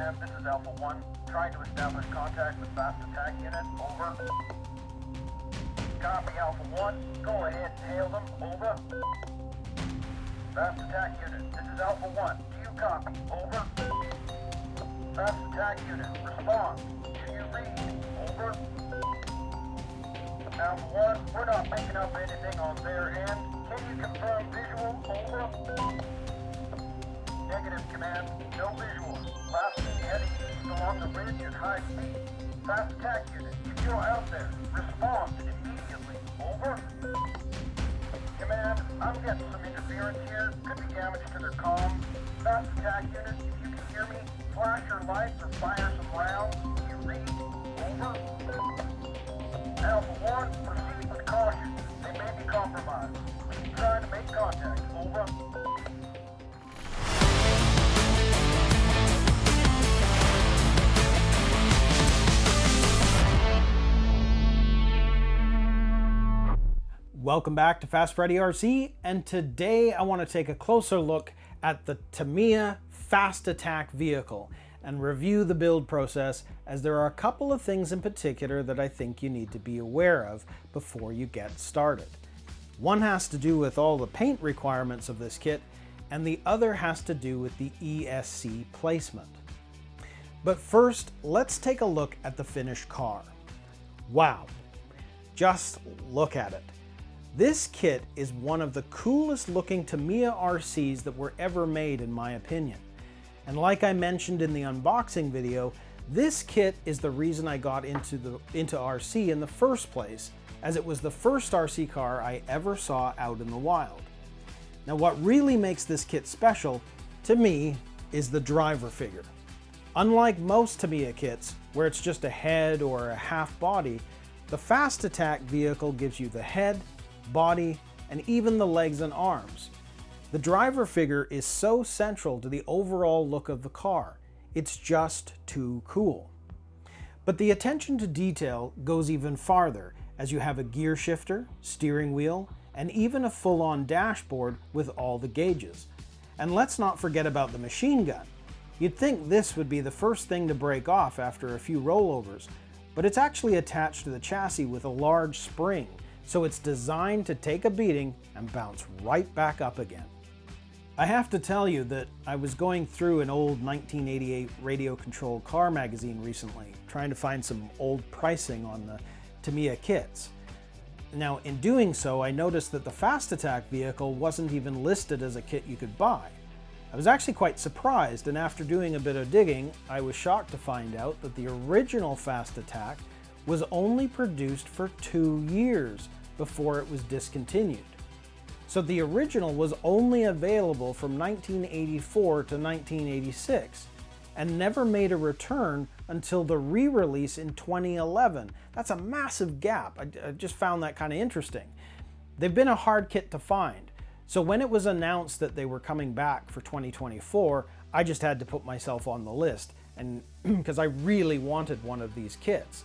Command, this is Alpha 1. Trying to establish contact with Fast Attack Unit. Over. Copy, Alpha 1. Go ahead and hail them. Over. Fast Attack Unit, this is Alpha 1. Do you copy? Over. Fast Attack Unit, respond. Do you read? Over. Alpha 1, we're not picking up anything on their end. Can you confirm visual? Over. Negative, Command. No visuals. Last seen heading east along the ridge at high speed. Fast Attack Unit, if you're out there, respond immediately. Over. Command, I'm getting some interference here. Could be damage to their comms. Fast Attack Unit, if you can hear me, flash your lights or fire some rounds. Do you read? Over. Alpha 1, proceed with caution. They may be compromised. Keep trying to make contact. Over. Welcome back to FastFreddyRC, and today I want to take a closer look at the Tamiya Fast Attack Vehicle and review the build process, as there are a couple of things in particular that I think you need to be aware of before you get started. One has to do with all the paint requirements of this kit, and the other has to do with the ESC placement. But first, let's take a look at the finished car. Wow, just look at it. This kit is one of the coolest looking Tamiya RCs that were ever made, in my opinion. And like I mentioned in the unboxing video, this kit is the reason I got into RC in the first place, as it was the first RC car I ever saw out in the wild. Now, what really makes this kit special, to me, is the driver figure. Unlike most Tamiya kits, where it's just a head or a half body, the Fast Attack vehicle gives you the head, body, and even the legs and arms. The driver figure is so central to the overall look of the car. It's just too cool. But the attention to detail goes even farther, as you have a gear shifter, steering wheel, and even a full-on dashboard with all the gauges. And let's not forget about the machine gun. You'd think this would be the first thing to break off after a few rollovers, but it's actually attached to the chassis with a large spring, so it's designed to take a beating and bounce right back up again. I have to tell you that I was going through an old 1988 radio-controlled car magazine recently, trying to find some old pricing on the Tamiya kits. Now, in doing so, I noticed that the Fast Attack vehicle wasn't even listed as a kit you could buy. I was actually quite surprised, and after doing a bit of digging, I was shocked to find out that the original Fast Attack was only produced for 2 years before it was discontinued. So the original was only available from 1984 to 1986 and never made a return until the re-release in 2011. That's a massive gap. I just found that kind of interesting. They've been a hard kit to find. So when it was announced that they were coming back for 2024, I just had to put myself on the list, and because I really wanted one of these kits.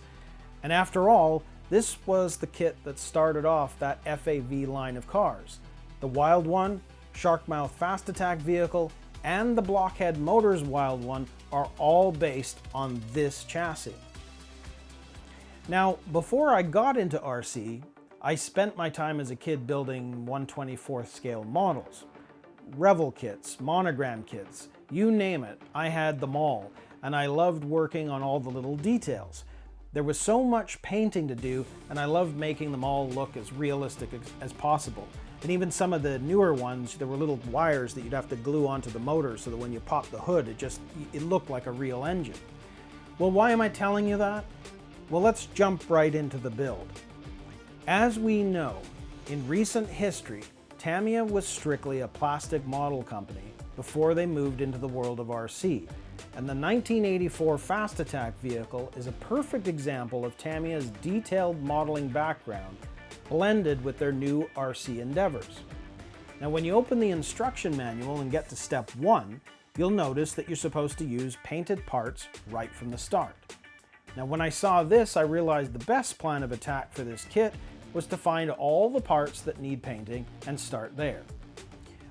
And after all, this was the kit that started off that FAV line of cars. The Wild One, Sharkmouth Fast Attack Vehicle, and the Blockhead Motors Wild One are all based on this chassis. Now, before I got into RC, I spent my time as a kid building 1/24th scale models. Revel kits, monogram kits, you name it, I had them all, and I loved working on all the little details. There was so much painting to do, and I loved making them all look as realistic as possible. And even some of the newer ones, there were little wires that you'd have to glue onto the motor so that when you pop the hood, it looked like a real engine. Well, why am I telling you that? Well, let's jump right into the build. As we know, in recent history, Tamiya was strictly a plastic model company before they moved into the world of RC. And the 1984 Fast Attack vehicle is a perfect example of Tamiya's detailed modeling background blended with their new RC endeavors. Now, when you open the instruction manual and get to step 1, you'll notice that you're supposed to use painted parts right from the start. Now, when I saw this, I realized the best plan of attack for this kit was to find all the parts that need painting and start there.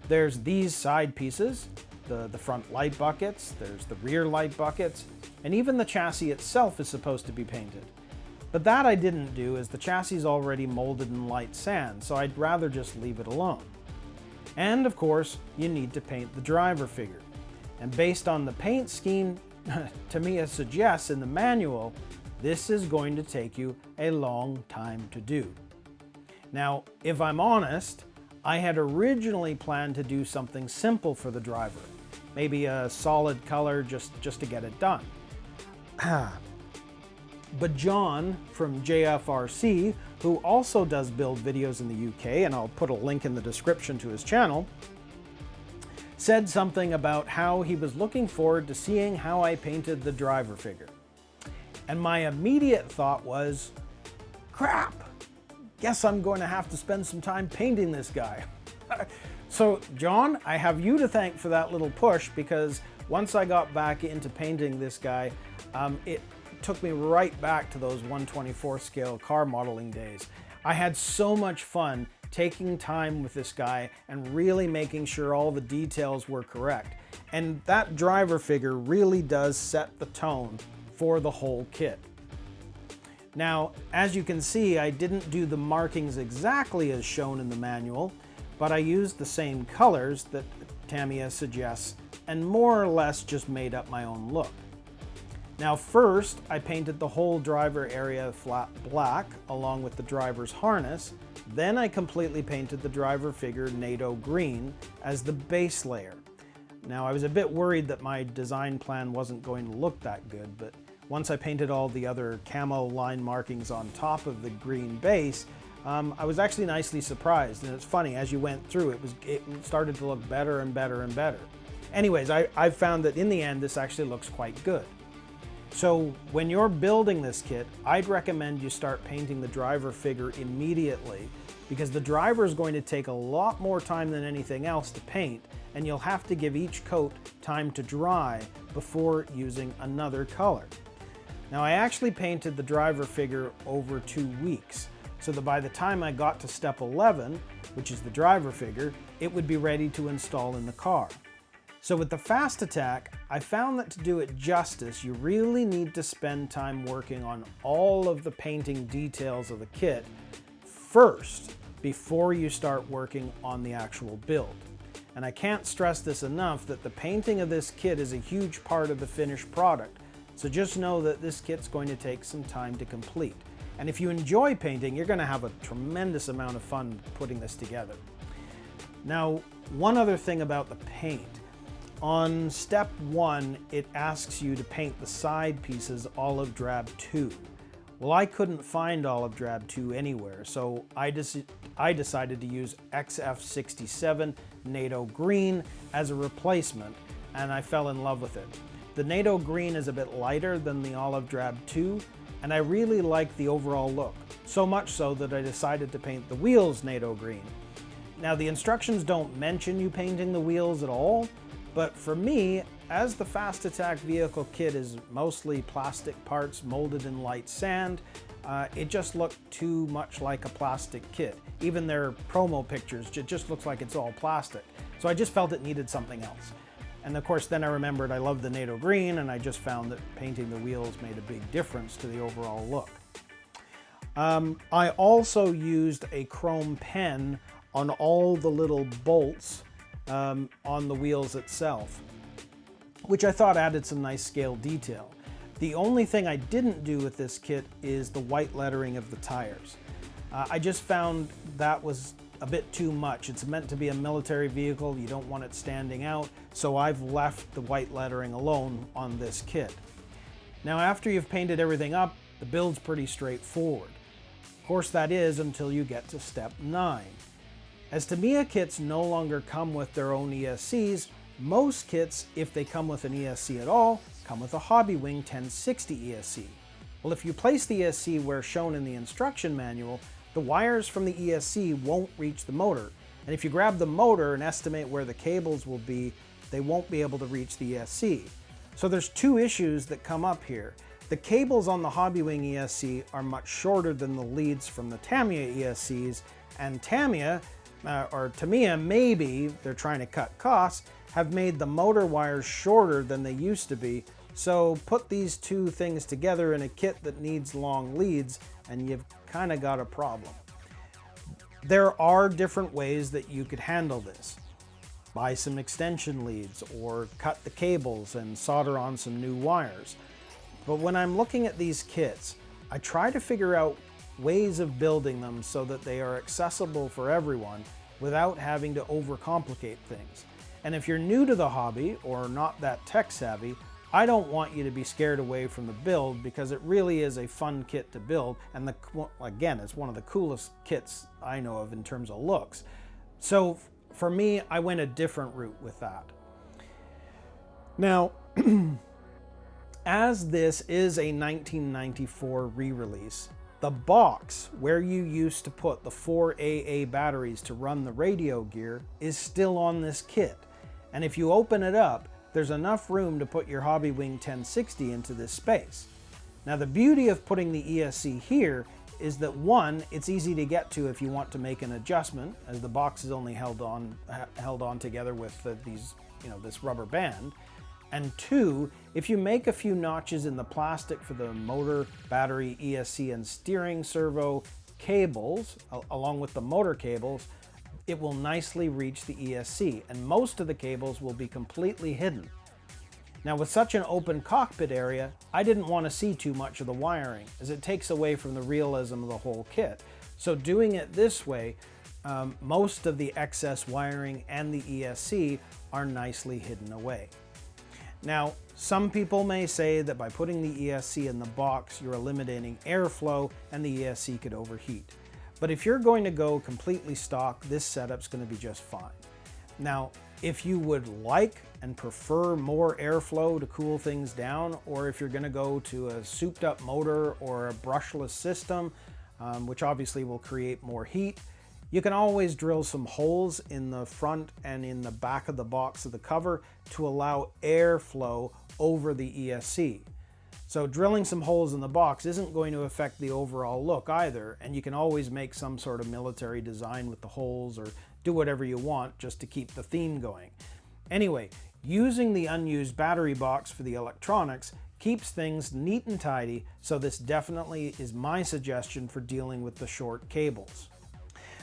There's these side pieces, the front light buckets, there's the rear light buckets, and even the chassis itself is supposed to be painted. But that I didn't do, as the chassis is already molded in light sand, so I'd rather just leave it alone. And of course, you need to paint the driver figure. And based on the paint scheme Tamiya suggests in the manual, this is going to take you a long time to do. Now, if I'm honest, I had originally planned to do something simple for the driver, maybe a solid color just to get it done. But John from JFRC, who also does build videos in the UK, and I'll put a link in the description to his channel, said something about how he was looking forward to seeing how I painted the driver figure. And my immediate thought was, crap, guess I'm going to have to spend some time painting this guy. So John, I have you to thank for that little push, because once I got back into painting this guy, it took me right back to those 1/24 scale car modeling days. I had so much fun taking time with this guy and really making sure all the details were correct. And that driver figure really does set the tone for the whole kit. Now, as you can see, I didn't do the markings exactly as shown in the manual, but I used the same colors that Tamiya suggests and more or less just made up my own look. Now first, I painted the whole driver area flat black along with the driver's harness. Then I completely painted the driver figure NATO green as the base layer. Now I was a bit worried that my design plan wasn't going to look that good, but once I painted all the other camo line markings on top of the green base, I was actually nicely surprised. And it's funny, as you went through, it started to look better and better and better. Anyways, I found that in the end, this actually looks quite good. So when you're building this kit, I'd recommend you start painting the driver figure immediately, because the driver is going to take a lot more time than anything else to paint, and you'll have to give each coat time to dry before using another color. Now I actually painted the driver figure over 2 weeks, so that by the time I got to step 11, which is the driver figure, it would be ready to install in the car. So with the Fast Attack, I found that to do it justice, you really need to spend time working on all of the painting details of the kit first, before you start working on the actual build. And I can't stress this enough, that the painting of this kit is a huge part of the finished product. So just know that this kit's going to take some time to complete. And if you enjoy painting, you're going to have a tremendous amount of fun putting this together. Now, one other thing about the paint. On step 1, it asks you to paint the side pieces olive drab 2. Well, I couldn't find olive drab 2 anywhere, so I decided to use XF67 NATO green as a replacement, and I fell in love with it. The NATO green is a bit lighter than the olive drab 2, and I really like the overall look, so much so that I decided to paint the wheels NATO green. Now, the instructions don't mention you painting the wheels at all, but for me, as the Fast Attack vehicle kit is mostly plastic parts molded in light sand, it just looked too much like a plastic kit. Even their promo pictures, it just looks like it's all plastic. So I just felt it needed something else. And of course, then I remembered I love the NATO green, and I just found that painting the wheels made a big difference to the overall look. I also used a chrome pen on all the little bolts on the wheels itself, which I thought added some nice scale detail. The only thing I didn't do with this kit is the white lettering of the tires. I just found that was a bit too much. It's meant to be a military vehicle, you don't want it standing out, so I've left the white lettering alone on this kit. Now after you've painted everything up, the build's pretty straightforward. Of course that is until you get to step 9. As Tamiya kits no longer come with their own ESCs, most kits, if they come with an ESC at all, come with a Hobbywing 1060 ESC. Well, if you place the ESC where shown in the instruction manual, the wires from the ESC won't reach the motor. And if you grab the motor and estimate where the cables will be, they won't be able to reach the ESC. So there's 2 issues that come up here. The cables on the Hobbywing ESC are much shorter than the leads from the Tamiya ESCs, and Tamiya, maybe they're trying to cut costs, have made the motor wires shorter than they used to be, so put these two things together in a kit that needs long leads and you've kind of got a problem. There are different ways that you could handle this. Buy some extension leads or cut the cables and solder on some new wires. But when I'm looking at these kits, I try to figure out ways of building them so that they are accessible for everyone without having to overcomplicate things. And if you're new to the hobby or not that tech savvy, I don't want you to be scared away from the build because it really is a fun kit to build. And again, it's one of the coolest kits I know of in terms of looks. So for me, I went a different route with that. Now, as this is a 1994 re-release, the box where you used to put the 4 AA batteries to run the radio gear is still on this kit. And if you open it up, there's enough room to put your Hobbywing 1060 into this space. Now the beauty of putting the ESC here is that one, it's easy to get to if you want to make an adjustment, as the box is only held on together with this rubber band. And two, if you make a few notches in the plastic for the motor, battery, ESC, and steering servo cables, along with the motor cables, it will nicely reach the ESC, and most of the cables will be completely hidden. Now with such an open cockpit area, I didn't want to see too much of the wiring, as it takes away from the realism of the whole kit. So doing it this way, most of the excess wiring and the ESC are nicely hidden away. Now, some people may say that by putting the ESC in the box, you're eliminating airflow and the ESC could overheat. But if you're going to go completely stock, this setup's going to be just fine. Now, if you would like and prefer more airflow to cool things down, or if you're going to go to a souped up motor or a brushless system, which obviously will create more heat, you can always drill some holes in the front and in the back of the box of the cover to allow airflow over the ESC. So drilling some holes in the box isn't going to affect the overall look either, and you can always make some sort of military design with the holes or do whatever you want just to keep the theme going. Anyway, using the unused battery box for the electronics keeps things neat and tidy, so this definitely is my suggestion for dealing with the short cables.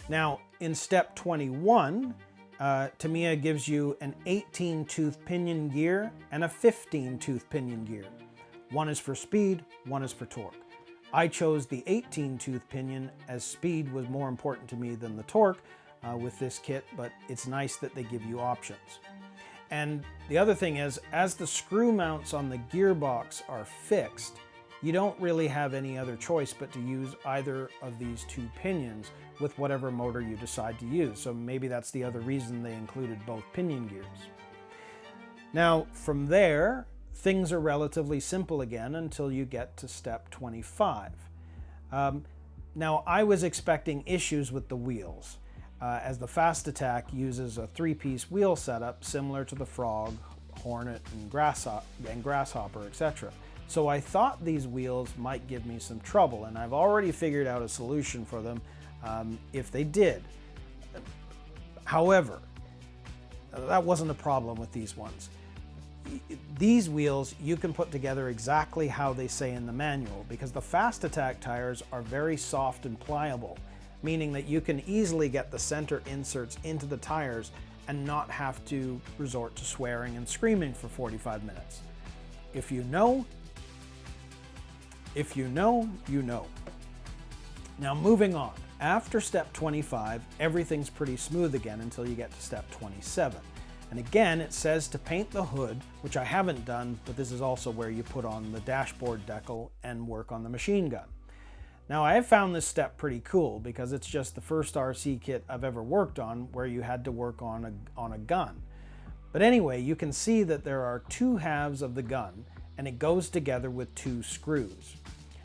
Now, in step 21, Tamiya gives you an 18-tooth pinion gear and a 15-tooth pinion gear. One is for speed, one is for torque. I chose the 18-tooth pinion as speed was more important to me than the torque with this kit, but it's nice that they give you options. And the other thing is, as the screw mounts on the gearbox are fixed, you don't really have any other choice but to use either of these two pinions with whatever motor you decide to use. So maybe that's the other reason they included both pinion gears. Now, from there, things are relatively simple again until you get to step 25. Now, I was expecting issues with the wheels, as the Fast Attack uses a 3-piece wheel setup similar to the Frog, Hornet, and Grasshopper, etc. So I thought these wheels might give me some trouble, and I've already figured out a solution for them if they did. However, that wasn't a problem with these ones. These wheels you can put together exactly how they say in the manual, because the Fast Attack tires are very soft and pliable, meaning that you can easily get the center inserts into the tires and not have to resort to swearing and screaming for 45 minutes. If you know, you know. Now moving on. After step 25, everything's pretty smooth again until you get to step 27. And again, it says to paint the hood, which I haven't done, but this is also where you put on the dashboard decal and work on the machine gun. Now, I have found this step pretty cool because it's just the first RC kit I've ever worked on where you had to work on a gun. But anyway, you can see that there are two halves of the gun, and it goes together with two screws.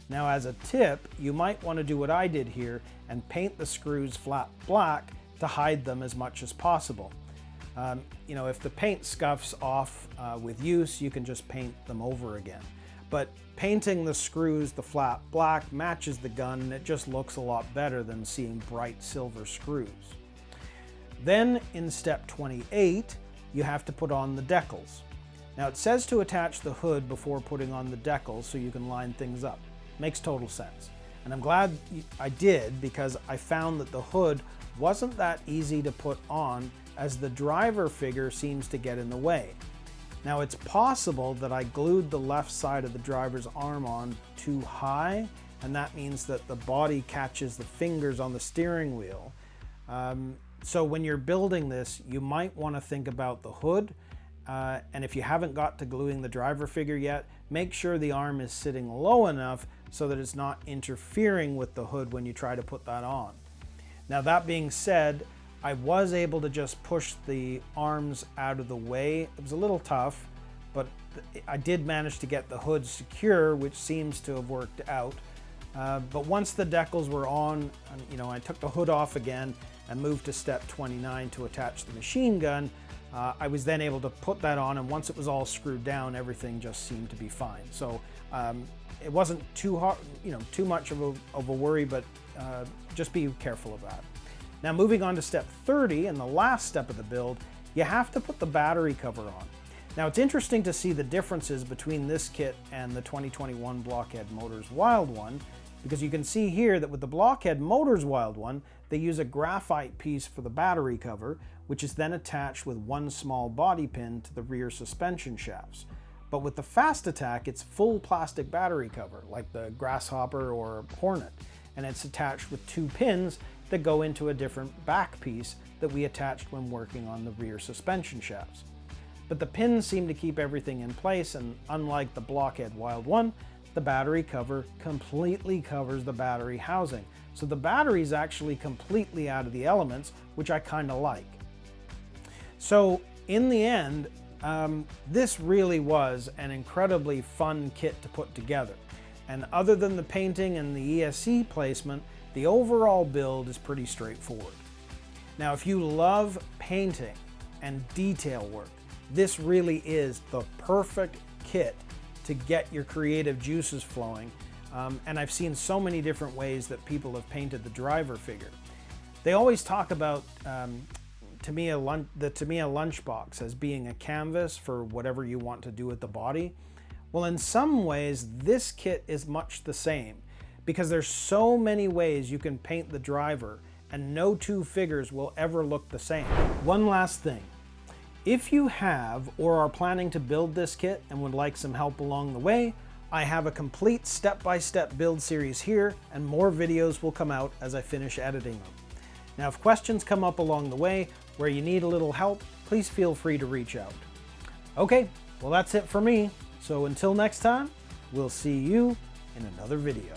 Now, as a tip, you might want to do what I did here and paint the screws flat black to hide them as much as possible. If the paint scuffs off with use, you can just paint them over again. But painting the screws the flat black matches the gun, and it just looks a lot better than seeing bright silver screws. Then in step 28, you have to put on the decals. Now it says to attach the hood before putting on the decals so you can line things up. Makes total sense. And I'm glad I did, because I found that the hood wasn't that easy to put on, as the driver figure seems to get in the way. Now it's possible that I glued the left side of the driver's arm on too high, and that means that the body catches the fingers on the steering wheel. So when you're building this, you might want to think about the hood, and if you haven't got to gluing the driver figure yet, make sure the arm is sitting low enough so that it's not interfering with the hood when you try to put that on. Now that being said, I was able to just push the arms out of the way. It was a little tough, but I did manage to get the hood secure, which seems to have worked out. But once the decals were on, I took the hood off again and moved to step 29 to attach the machine gun. I was then able to put that on, and once it was all screwed down, everything just seemed to be fine. So it wasn't too hard, too much of a worry, but just be careful of that. Now moving on to step 30, and the last step of the build, you have to put the battery cover on. Now it's interesting to see the differences between this kit and the 2021 Blockhead Motors Wild One, because you can see here that with the Blockhead Motors Wild One, they use a graphite piece for the battery cover, which is then attached with one small body pin to the rear suspension shafts. But with the Fast Attack, it's full plastic battery cover, like the Grasshopper or Hornet, and it's attached with two pins that go into a different back piece that we attached when working on the rear suspension shafts. But the pins seem to keep everything in place, and unlike the Blockhead Wild One, the battery cover completely covers the battery housing. So the battery is actually completely out of the elements, which I kind of like. So in the end, this really was an incredibly fun kit to put together. And other than the painting and the ESC placement, the overall build is pretty straightforward. Now, if you love painting and detail work, this really is the perfect kit to get your creative juices flowing. And I've seen so many different ways that people have painted the driver figure. They always talk about the Tamiya lunchbox as being a canvas for whatever you want to do with the body. Well, in some ways, this kit is much the same, because there's so many ways you can paint the driver, and no two figures will ever look the same. One last thing. If you have or are planning to build this kit and would like some help along the way, I have a complete step-by-step build series here, and more videos will come out as I finish editing them. Now, if questions come up along the way where you need a little help, please feel free to reach out. Okay, well that's it for me. So until next time, we'll see you in another video.